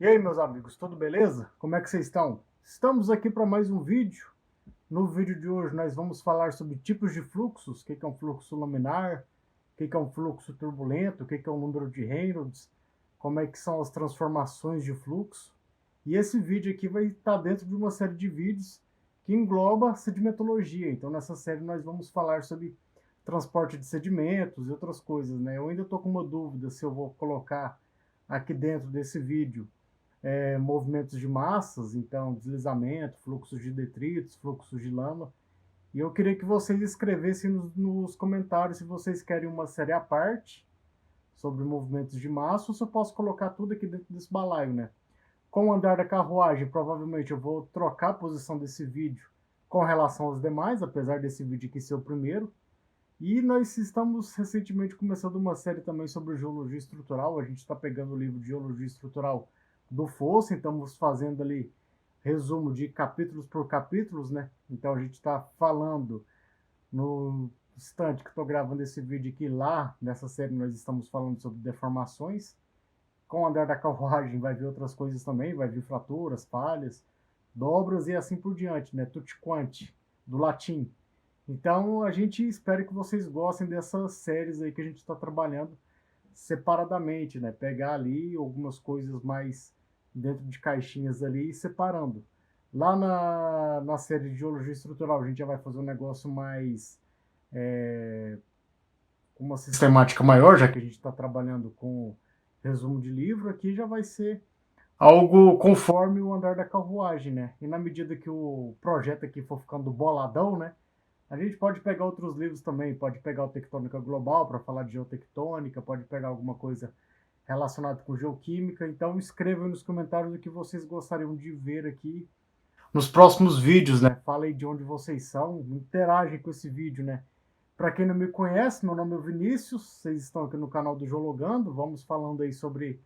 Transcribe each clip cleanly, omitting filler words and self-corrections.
E aí, meus amigos, tudo beleza? Como é que vocês estão? Estamos aqui para mais um vídeo. No vídeo de hoje nós vamos falar sobre tipos de fluxos, o que é um fluxo laminar, o que é um fluxo turbulento, o que é um número de Reynolds, como é que são as transformações de fluxo. E esse vídeo aqui vai estar dentro de uma série de vídeos que engloba sedimentologia. Então nessa série nós vamos falar sobre transporte de sedimentos e outras coisas, né? Eu ainda estou com uma dúvida se eu vou colocar aqui dentro desse vídeo movimentos de massas, então deslizamento, fluxos de detritos, fluxos de lama. E eu queria que vocês escrevessem nos comentários se vocês querem uma série à parte sobre movimentos de massa ou se eu posso colocar tudo aqui dentro desse balaio, né? Com o andar da carruagem, provavelmente eu vou trocar a posição desse vídeo com relação aos demais, apesar desse vídeo aqui ser o primeiro. E nós estamos recentemente começando uma série também sobre geologia estrutural. A gente está pegando o livro de geologia estrutural do Fosso, então estamos fazendo ali resumo de capítulos por capítulos, né? Então a gente está falando no instante que estou gravando esse vídeo aqui, lá nessa série nós estamos falando sobre deformações. Com o andar da carruagem vai vir outras coisas também, vai vir fraturas, falhas, dobras e assim por diante, né? Tutti quanti, do latim. Então a gente espera que vocês gostem dessas séries aí que a gente está trabalhando separadamente, né? Pegar ali algumas coisas mais dentro de caixinhas ali e separando. Lá na série de geologia estrutural a gente já vai fazer um negócio mais uma sistemática maior, já que a gente está trabalhando com resumo de livro. Aqui já vai ser algo conforme o andar da carruagem, né? E na medida que o projeto aqui for ficando boladão, né? A gente pode pegar outros livros também, pode pegar o Tectônica Global para falar de geotectônica, pode pegar alguma coisa relacionada com geoquímica. Então escrevam nos comentários o que vocês gostariam de ver aqui nos próximos vídeos, né? Falem de onde vocês são, interagem com esse vídeo, né? Para quem não me conhece, meu nome é Vinícius, vocês estão aqui no canal do Geologando, vamos falando aí sobre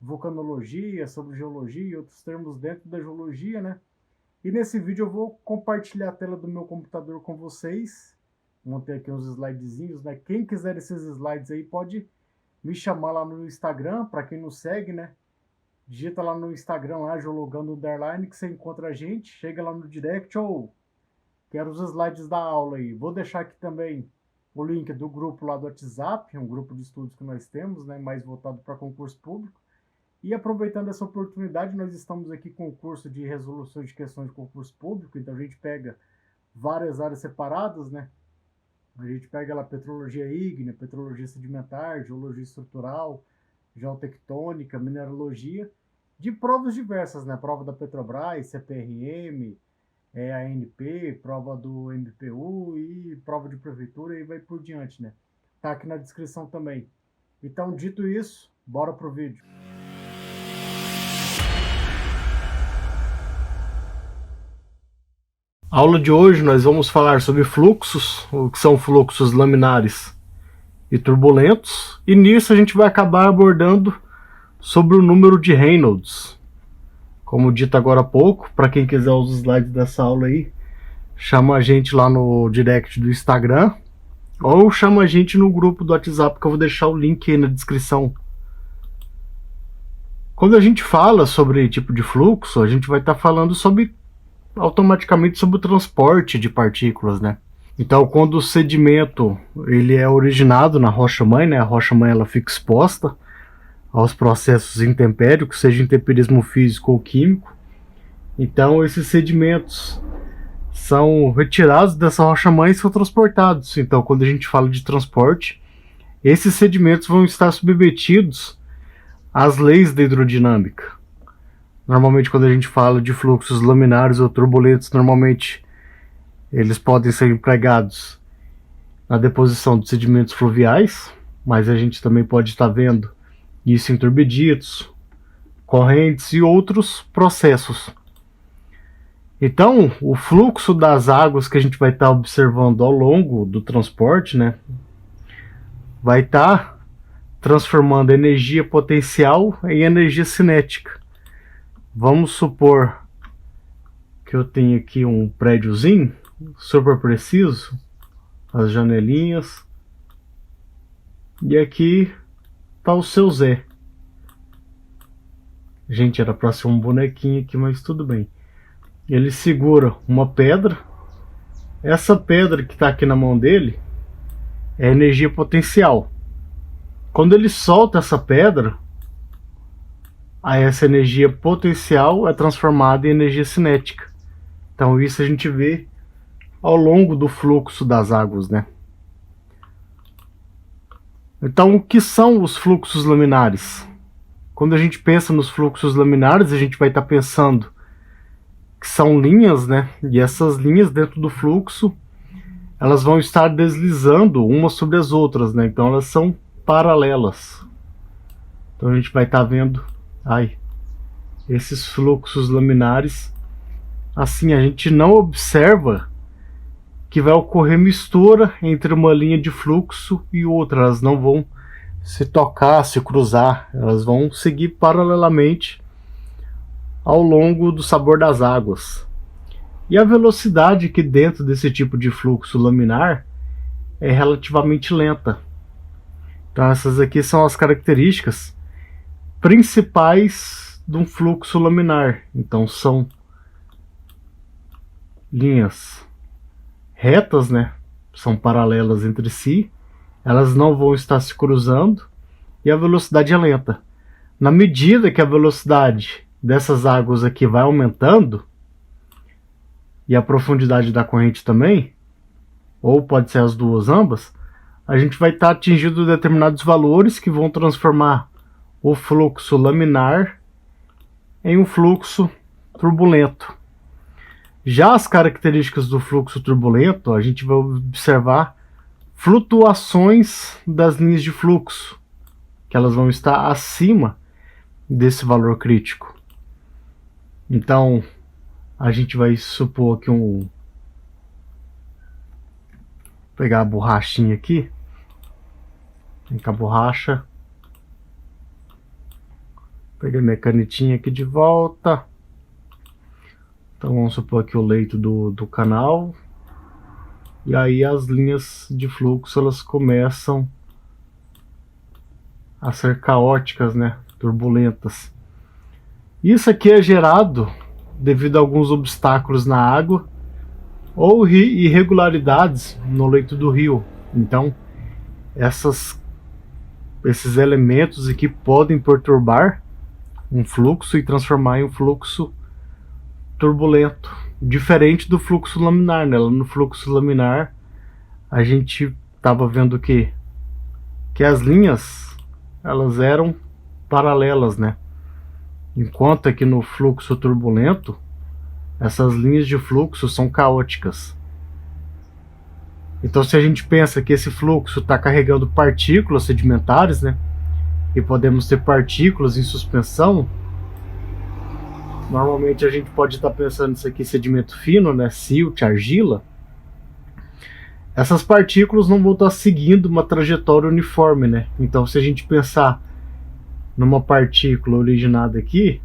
vulcanologia, sobre geologia e outros termos dentro da geologia, né? E nesse vídeo eu vou compartilhar a tela do meu computador com vocês. Montei aqui uns slidezinhos, né? Quem quiser esses slides aí pode me chamar lá no Instagram, para quem não segue, né? Digita lá no Instagram, lá, Geologando Underline, que você encontra a gente. Chega lá no direct ou quero os slides da aula aí. Vou deixar aqui também o link do grupo lá do WhatsApp, um grupo de estudos que nós temos, né? Mais voltado para concurso público. E aproveitando essa oportunidade, nós estamos aqui com o curso de resolução de questões de concurso público, então a gente pega várias áreas separadas, né? A gente pega lá petrologia ígnea, petrologia sedimentar, geologia estrutural, geotectônica, mineralogia, de provas diversas, né? Prova da Petrobras, CPRM, ANP, prova do MPU e prova de prefeitura e vai por diante, né? Tá aqui na descrição também. Então, dito isso, bora pro vídeo. Aula de hoje nós vamos falar sobre fluxos, o que são fluxos laminares e turbulentos, e nisso a gente vai acabar abordando sobre o número de Reynolds. Como dito agora há pouco, para quem quiser os slides dessa aula aí, chama a gente lá no direct do Instagram ou chama a gente no grupo do WhatsApp, que eu vou deixar o link aí na descrição. Quando a gente fala sobre tipo de fluxo, a gente vai estar falando automaticamente sobre o transporte de partículas, né? Então, quando o sedimento ele é originado na rocha-mãe, né? A rocha-mãe ela fica exposta aos processos intempéricos, seja intemperismo físico ou químico. Então, esses sedimentos são retirados dessa rocha-mãe e são transportados. Então, quando a gente fala de transporte, esses sedimentos vão estar submetidos às leis da hidrodinâmica. Normalmente, quando a gente fala de fluxos laminares ou turbulentos, normalmente eles podem ser empregados na deposição de sedimentos fluviais, mas a gente também pode estar vendo isso em turbidítos, correntes e outros processos. Então, o fluxo das águas que a gente vai estar observando ao longo do transporte, né, vai estar transformando energia potencial em energia cinética. Vamos supor que eu tenho aqui um prédiozinho super preciso, as janelinhas, e aqui está o seu Zé. Gente, era para ser um bonequinho aqui, mas tudo bem. Ele segura uma pedra. Essa pedra que está aqui na mão dele é energia potencial. Quando ele solta essa pedra, aí essa energia potencial é transformada em energia cinética. Então isso a gente vê ao longo do fluxo das águas, né? Então o que são os fluxos laminares? Quando a gente pensa nos fluxos laminares, a gente vai estar pensando que são linhas, né? E essas linhas dentro do fluxo, elas vão estar deslizando umas sobre as outras, né? Então elas são paralelas. Então a gente vai estar vendo esses fluxos laminares. Assim, a gente não observa que vai ocorrer mistura entre uma linha de fluxo e outra. Elas não vão se tocar, se cruzar. Elas vão seguir paralelamente ao longo do sabor das águas. E a velocidade que dentro desse tipo de fluxo laminar é relativamente lenta. Então essas aqui são as características principais de um fluxo laminar. Então são linhas retas, né? São paralelas entre si, elas não vão estar se cruzando e a velocidade é lenta. Na medida que a velocidade dessas águas aqui vai aumentando e a profundidade da corrente também, ou pode ser as duas ambas, a gente vai estar atingindo determinados valores que vão transformar o fluxo laminar em um fluxo turbulento. Já as características do fluxo turbulento, a gente vai observar flutuações das linhas de fluxo, que elas vão estar acima desse valor crítico. Então, a gente vai supor que vou pegar a borrachinha aqui, vem com a borracha, peguei minha canetinha aqui de volta. Então vamos supor aqui o leito do canal. E aí as linhas de fluxo elas começam a ser caóticas, né? Turbulentas. Isso aqui é gerado devido a alguns obstáculos na água ou irregularidades no leito do rio. Então esses elementos aqui podem perturbar um fluxo e transformar em um fluxo turbulento, diferente do fluxo laminar, né? No fluxo laminar a gente estava vendo que as linhas elas eram paralelas, né? Enquanto aqui no fluxo turbulento essas linhas de fluxo são caóticas. Então se a gente pensa que esse fluxo está carregando partículas sedimentares, né? E podemos ter partículas em suspensão. Normalmente a gente pode estar pensando nisso aqui, sedimento fino, né? Silt, argila. Essas partículas não vão estar seguindo uma trajetória uniforme, né? Então se a gente pensar numa partícula originada aqui,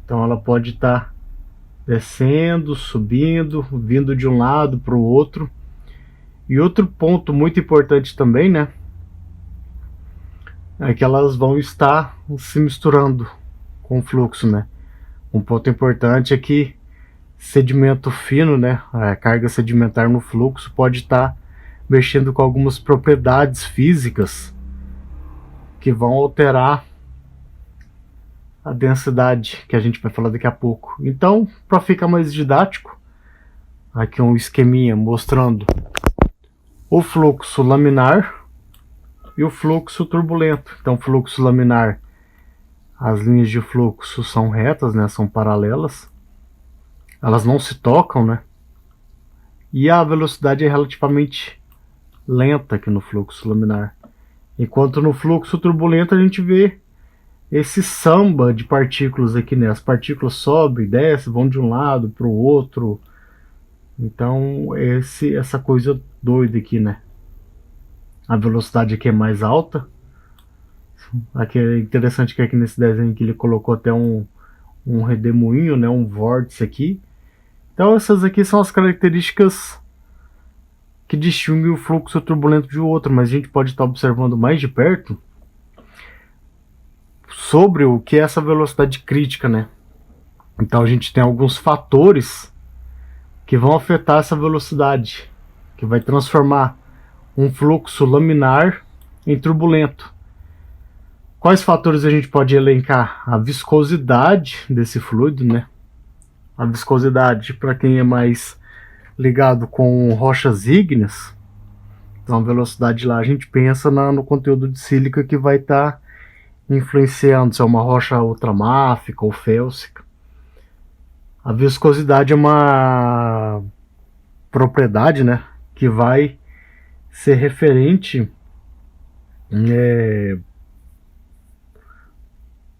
então ela pode estar descendo, subindo, vindo de um lado para o outro. E outro ponto muito importante também, né? É que elas vão estar se misturando com o fluxo, né? Um ponto importante é que sedimento fino, né, a carga sedimentar no fluxo pode estar mexendo com algumas propriedades físicas que vão alterar a densidade, que a gente vai falar daqui a pouco. Então, para ficar mais didático, aqui um esqueminha mostrando o fluxo laminar e o fluxo turbulento. Então, fluxo laminar, as linhas de fluxo são retas, né, são paralelas, elas não se tocam, né, e a velocidade é relativamente lenta aqui no fluxo laminar. Enquanto no fluxo turbulento a gente vê esse samba de partículas aqui, né, as partículas sobem, descem, vão de um lado para o outro. Então essa coisa doida aqui, né, a velocidade aqui é mais alta. Aqui é interessante que aqui nesse desenho que ele colocou até um redemoinho, né, um vórtice aqui. Então essas aqui são as características que distinguem o fluxo turbulento de outro, mas a gente pode estar observando mais de perto sobre o que é essa velocidade crítica, né? Então a gente tem alguns fatores que vão afetar essa velocidade, que vai transformar um fluxo laminar em turbulento. Quais fatores a gente pode elencar? A viscosidade desse fluido, né? A viscosidade, para quem é mais ligado com rochas ígneas, então a velocidade lá a gente pensa no conteúdo de sílica que vai estar influenciando se é uma rocha ultramáfica ou félsica. A viscosidade é uma propriedade, né, que vai ser referente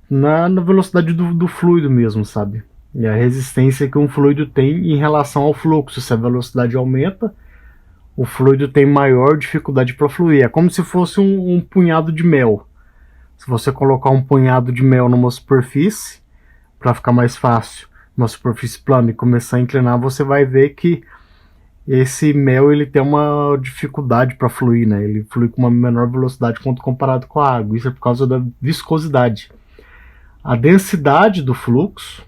na velocidade do fluido mesmo, sabe? E a resistência que um fluido tem em relação ao fluxo. Se a velocidade aumenta, o fluido tem maior dificuldade para fluir. É como se fosse um punhado de mel. Se você colocar um punhado de mel numa superfície, para ficar mais fácil, uma superfície plana, e começar a inclinar, você vai ver que esse mel ele tem uma dificuldade para fluir, né? Ele flui com uma menor velocidade quando comparado com a água. Isso é por causa da viscosidade. A densidade do fluxo,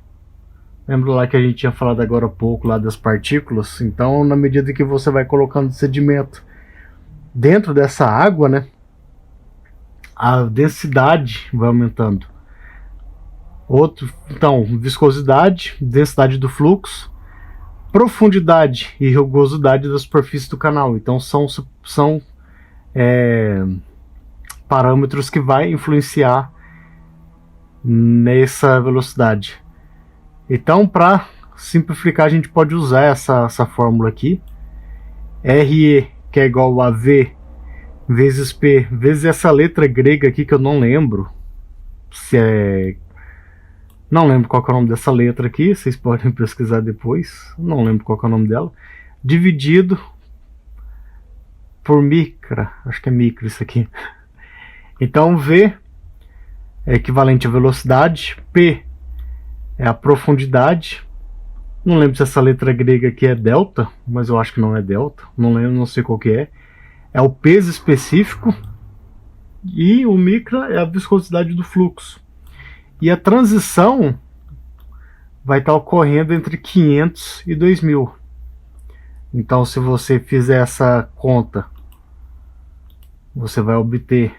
lembra lá que a gente tinha falado agora há pouco lá das partículas? Então, na medida que você vai colocando sedimento dentro dessa água, né, a densidade vai aumentando. Então, viscosidade, densidade do fluxo, profundidade e rugosidade da superfície do canal. Então, são parâmetros que vai influenciar nessa velocidade. Então, para simplificar, a gente pode usar essa fórmula aqui. RE, que é igual a V vezes P, vezes essa letra grega aqui, que eu não lembro. Não lembro qual é o nome dessa letra aqui, vocês podem pesquisar depois. Não lembro qual é o nome dela. Dividido por micra. Acho que é micra isso aqui. Então, V é equivalente à velocidade, P é a profundidade. Não lembro se essa letra grega aqui é delta, mas eu acho que não é delta. Não lembro, não sei qual que é. É o peso específico. E o micra é a viscosidade do fluxo. E a transição vai estar ocorrendo entre 500 e 2000. Então, se você fizer essa conta, você vai obter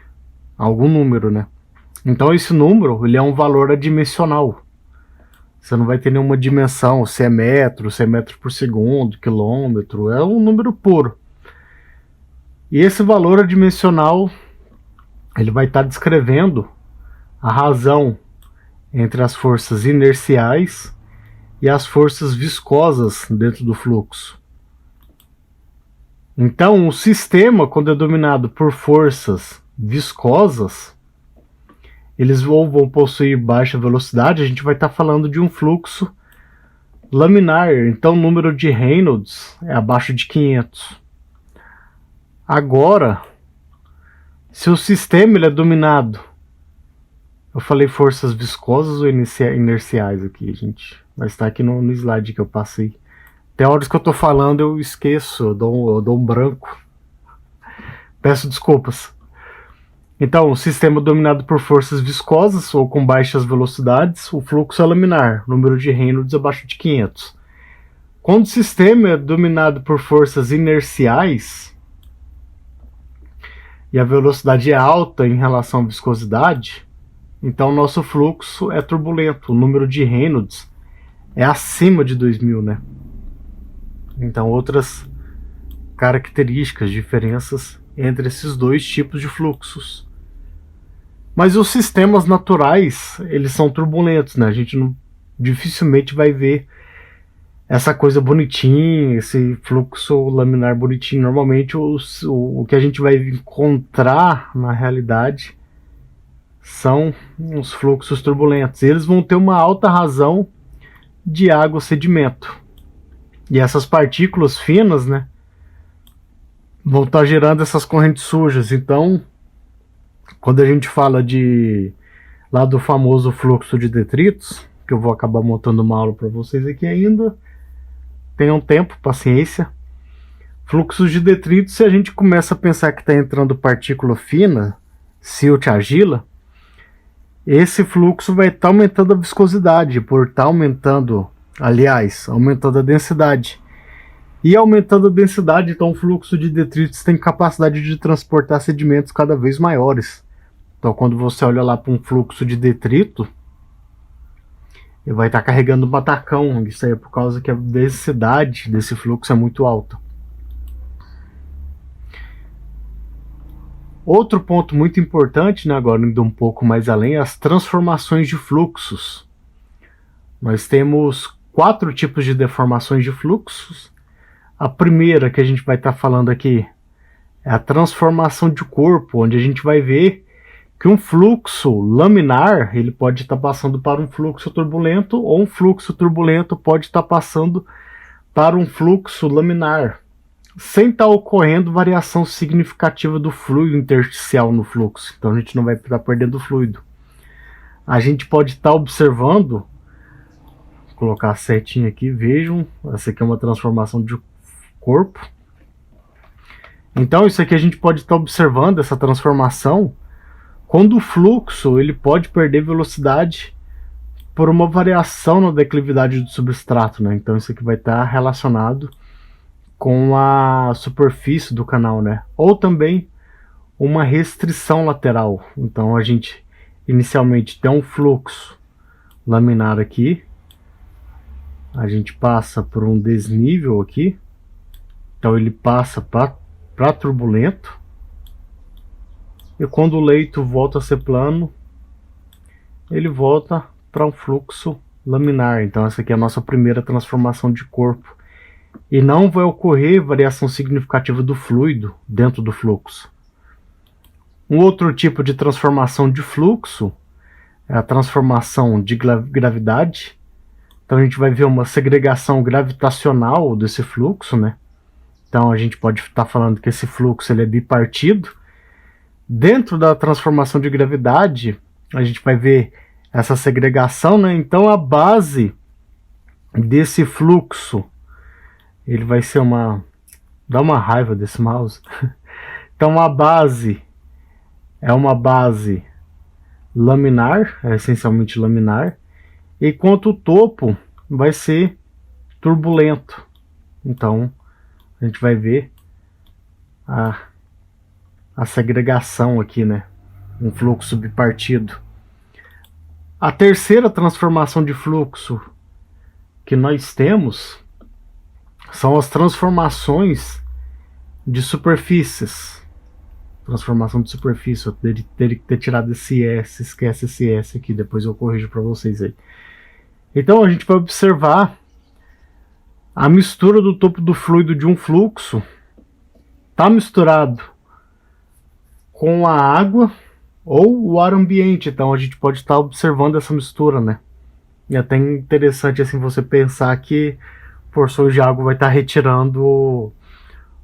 algum número, né? Então esse número ele é um valor adimensional. Você não vai ter nenhuma dimensão, se é metro por segundo, quilômetro, é um número puro. E esse valor adimensional ele vai estar descrevendo a razão entre as forças inerciais e as forças viscosas dentro do fluxo. Então, o sistema, quando é dominado por forças viscosas, eles ou vão possuir baixa velocidade, a gente vai estar falando de um fluxo laminar. Então, o número de Reynolds é abaixo de 500. Agora, se o sistema ele é dominado, eu falei forças viscosas ou inerciais aqui, gente? Mas está aqui no slide que eu passei. Tem horas que eu estou falando, eu esqueço, eu dou um branco. Peço desculpas. Então, o sistema dominado por forças viscosas ou com baixas velocidades, o fluxo é laminar, número de Reynolds abaixo de 500. Quando o sistema é dominado por forças inerciais e a velocidade é alta em relação à viscosidade, então nosso fluxo é turbulento, o número de Reynolds é acima de 2000, né? Então, outras características, diferenças entre esses dois tipos de fluxos. Mas os sistemas naturais, eles são turbulentos, né? A gente dificilmente vai ver essa coisa bonitinha, esse fluxo laminar bonitinho. Normalmente o que a gente vai encontrar na realidade são os fluxos turbulentos. Eles vão ter uma alta razão de água ou sedimento. E essas partículas finas, né, vão estar gerando essas correntes sujas. Então, quando a gente fala lá do famoso fluxo de detritos, que eu vou acabar montando uma aula para vocês aqui ainda, tenham tempo, paciência. Fluxos de detritos, se a gente começa a pensar que está entrando partícula fina, silt, argila, esse fluxo vai estar aumentando a viscosidade, por estar aumentando, aliás, aumentando a densidade. E aumentando a densidade, então o fluxo de detritos tem capacidade de transportar sedimentos cada vez maiores. Então quando você olha lá para um fluxo de detrito, ele vai estar carregando um batacão. Isso aí é por causa que a densidade desse fluxo é muito alta. Outro ponto muito importante, né, agora indo um pouco mais além, é as transformações de fluxos. Nós temos 4 tipos de deformações de fluxos. A primeira que a gente vai estar falando aqui é a transformação de corpo, onde a gente vai ver que um fluxo laminar ele pode estar passando para um fluxo turbulento, ou um fluxo turbulento pode estar passando para um fluxo laminar, sem estar ocorrendo variação significativa do fluido intersticial no fluxo. Então a gente não vai estar perdendo fluido. A gente pode estar observando, vou colocar a setinha aqui, vejam, essa aqui é uma transformação de corpo. Então isso aqui a gente pode estar observando, essa transformação, quando o fluxo ele pode perder velocidade por uma variação na declividade do substrato, né? Então isso aqui vai estar relacionado com a superfície do canal, né? Ou também uma restrição lateral. Então a gente inicialmente tem um fluxo laminar aqui, a gente passa por um desnível aqui, então ele passa para turbulento, e quando o leito volta a ser plano, ele volta para um fluxo laminar. Então essa aqui é a nossa primeira transformação de corpo. E não vai ocorrer variação significativa do fluido dentro do fluxo. Um outro tipo de transformação de fluxo é a transformação de gravidade. Então a gente vai ver uma segregação gravitacional desse fluxo, né? Então a gente pode estar falando que esse fluxo ele é bipartido. Dentro da transformação de gravidade, a gente vai ver essa segregação, né? Então a base desse fluxo, ele vai ser uma... dá uma raiva desse mouse. Então a base é uma base laminar, é essencialmente laminar, enquanto o topo vai ser turbulento. Então a gente vai ver a segregação aqui, né? Um fluxo bipartido. A terceira transformação de fluxo que nós temos são as transformações de superfícies. Transformação de superfície, eu teria que ter tirado esse S, esquece esse S aqui, depois eu corrijo para vocês aí. Então a gente vai observar a mistura do topo do fluido de um fluxo, está misturado com a água ou o ar ambiente. Então a gente pode estar observando essa mistura, né? E é até interessante assim você pensar que porções de água vai estar retirando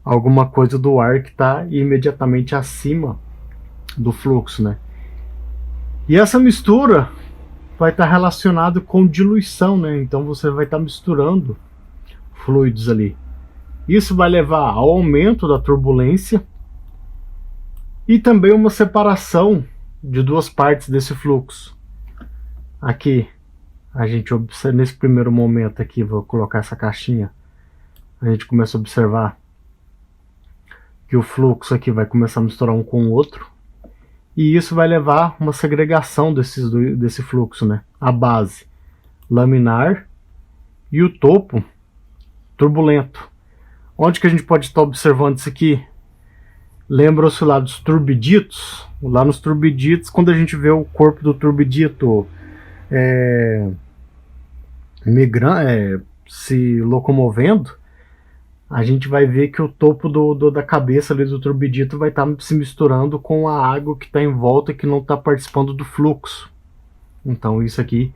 alguma coisa do ar que está imediatamente acima do fluxo, né? E essa mistura vai estar relacionado com diluição, né? Então você vai estar misturando fluidos ali. Isso vai levar ao aumento da turbulência e também uma separação de duas partes desse fluxo. Aqui a gente observa, nesse primeiro momento aqui, vou colocar essa caixinha, a gente começa a observar que o fluxo aqui vai começar a misturar um com o outro, e isso vai levar uma segregação desse fluxo, né? A base laminar e o topo turbulento. Onde que a gente pode estar observando isso aqui? Lembra-se lá dos turbiditos? Lá nos turbiditos, quando a gente vê o corpo do turbidito se locomovendo, a gente vai ver que o topo da cabeça ali do turbidito vai estar se misturando com a água que está em volta e que não está participando do fluxo. Então isso aqui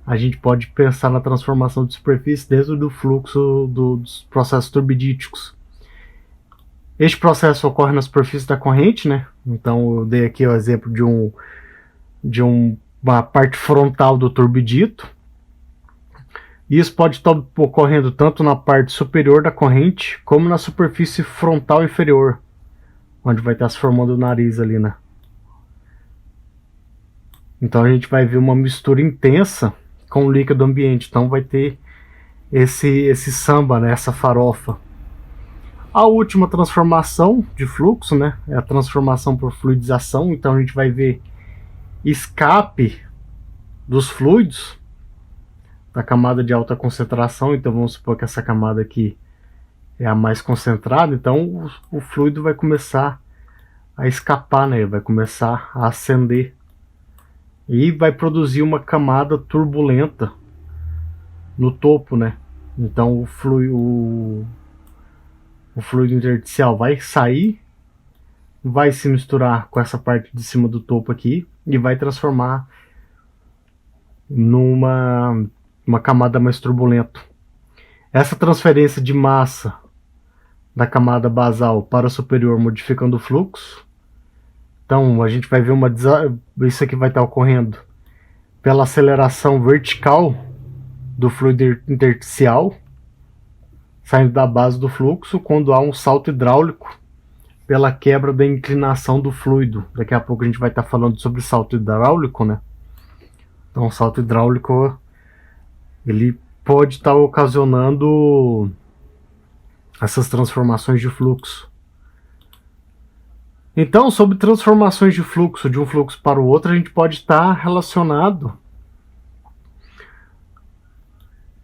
a gente pode pensar na transformação de superfície dentro do fluxo dos processos turbidíticos. Este processo ocorre na superfície da corrente, né? Então eu dei aqui o exemplo de uma parte frontal do turbidito. Isso pode estar ocorrendo tanto na parte superior da corrente, como na superfície frontal inferior, onde vai estar se formando o nariz ali, né? Então a gente vai ver uma mistura intensa com o líquido ambiente. Então vai ter esse samba, né, essa farofa. A última transformação de fluxo, né, é a transformação por fluidização. Então a gente vai ver escape dos fluidos da camada de alta concentração. Então vamos supor que essa camada aqui é a mais concentrada. Então o fluido vai começar a escapar, né, vai começar a ascender e vai produzir uma camada turbulenta no topo, né? Então o fluido intersticial vai sair, vai se misturar com essa parte de cima do topo aqui e vai transformar numa camada mais turbulenta. Essa transferência de massa da camada basal para a superior modificando o fluxo. Então a gente vai ver isso aqui vai estar ocorrendo pela aceleração vertical do fluido intersticial, saindo da base do fluxo, quando há um salto hidráulico pela quebra da inclinação do fluido. Daqui a pouco a gente vai estar falando sobre salto hidráulico, né? Então o salto hidráulico ele pode estar ocasionando essas transformações de fluxo. Então, sobre transformações de fluxo de um fluxo para o outro, a gente pode estar relacionado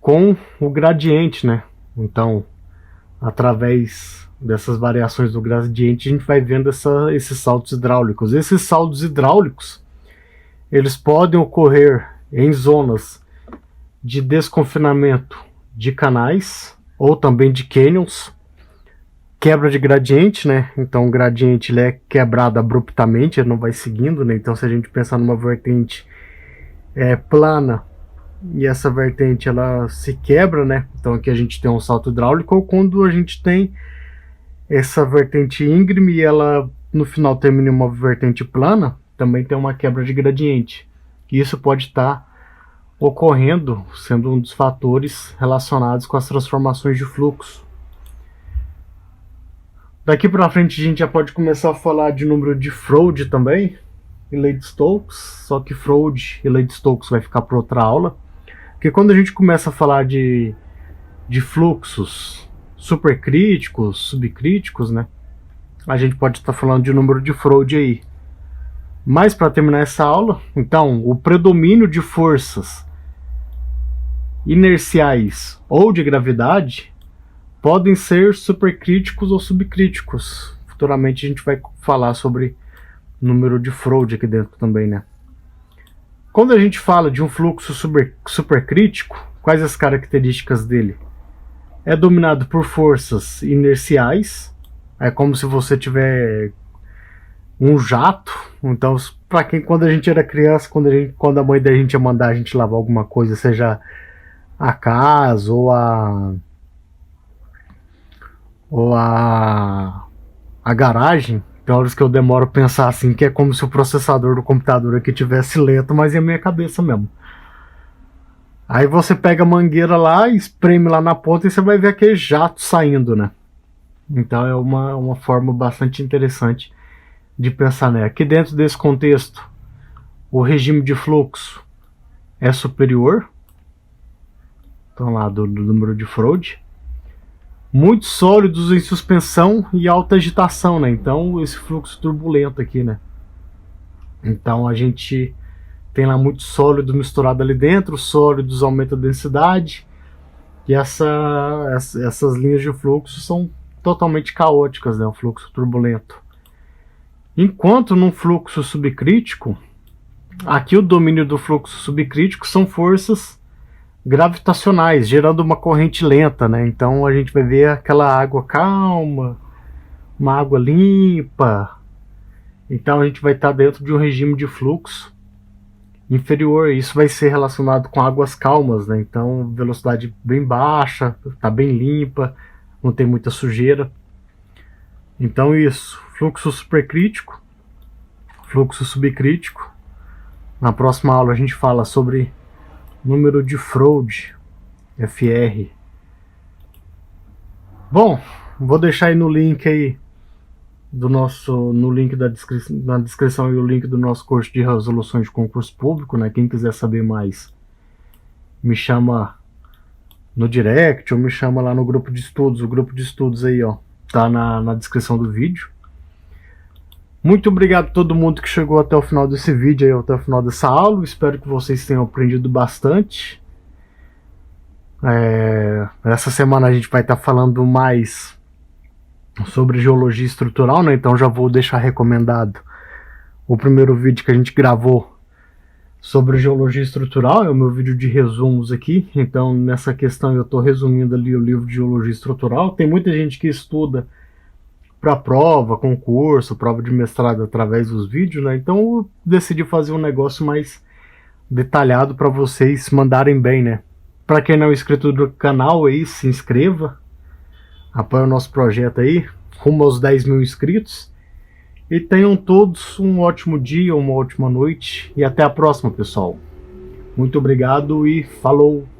com o gradiente, né? Então, através dessas variações do gradiente, a gente vai vendo esses saltos hidráulicos. Esses saltos hidráulicos, eles podem ocorrer em zonas de desconfinamento de canais ou também de cânions, quebra de gradiente, né? Então o gradiente ele é quebrado abruptamente, ele não vai seguindo, né? Então se a gente pensar numa vertente plana e essa vertente ela se quebra, né? Então aqui a gente tem um salto hidráulico, ou quando a gente tem essa vertente íngreme e ela no final termina em uma vertente plana, também tem uma quebra de gradiente. E isso pode estar ocorrendo, sendo um dos fatores relacionados com as transformações de fluxo. Daqui para frente a gente já pode começar a falar de número de Froude também, e lei de Stokes, só que Froude e lei de Stokes vai ficar para outra aula, porque quando a gente começa a falar de fluxos supercríticos, subcríticos, né, a gente pode estar falando de número de Froude aí. Mas para terminar essa aula, então, o predomínio de forças inerciais ou de gravidade podem ser supercríticos ou subcríticos. Futuramente a gente vai falar sobre número de Froude aqui dentro também, né? Quando a gente fala de um fluxo supercrítico, quais as características dele? É dominado por forças inerciais, é como se você tiver um jato. Então, para quando a gente era criança, quando a mãe da gente ia mandar a gente lavar alguma coisa, seja a casa ou a garagem, tem horas que eu demoro a pensar assim, que é como se o processador do computador aqui tivesse lento, mas é a minha cabeça mesmo. Aí você pega a mangueira lá, espreme lá na ponta e você vai ver aquele jato saindo, né? Então é uma forma bastante interessante de pensar, né? Aqui dentro desse contexto, o regime de fluxo é superior, então lá do número de Froude. Muitos sólidos em suspensão e alta agitação, né? Então esse fluxo turbulento aqui, né? Então a gente tem lá muito sólido misturado ali dentro, os sólidos aumentam a densidade e essas linhas de fluxo são totalmente caóticas, né? O fluxo turbulento. Enquanto num fluxo subcrítico, aqui o domínio do fluxo subcrítico são forças gravitacionais, gerando uma corrente lenta, né? Então a gente vai ver aquela água calma, uma água limpa. Então a gente vai estar dentro de um regime de fluxo inferior. Isso vai ser relacionado com águas calmas, né? Então velocidade bem baixa, está bem limpa, não tem muita sujeira. Então isso, fluxo supercrítico, fluxo subcrítico. Na próxima aula a gente fala sobre número de Froude, FR. Bom, vou deixar aí no link aí no link na descrição e o link do nosso curso de resoluções de concurso público, né? Quem quiser saber mais, me chama no direct ou me chama lá no grupo de estudos. O grupo de estudos aí, ó, tá na descrição do vídeo. Muito obrigado a todo mundo que chegou até o final desse vídeo aí, até o final dessa aula. Espero que vocês tenham aprendido bastante. Essa semana a gente vai estar falando mais sobre geologia estrutural, né? Então já vou deixar recomendado o primeiro vídeo que a gente gravou sobre geologia estrutural, é o meu vídeo de resumos aqui. Então nessa questão eu estou resumindo ali o livro de geologia estrutural. Tem muita gente que estuda para prova, concurso, prova de mestrado através dos vídeos, né? Então eu decidi fazer um negócio mais detalhado para vocês mandarem bem, né? Para quem não é inscrito do canal aí, se inscreva, apoie o nosso projeto aí, rumo aos 10 mil inscritos. E tenham todos um ótimo dia, uma ótima noite e até a próxima, pessoal. Muito obrigado e falou!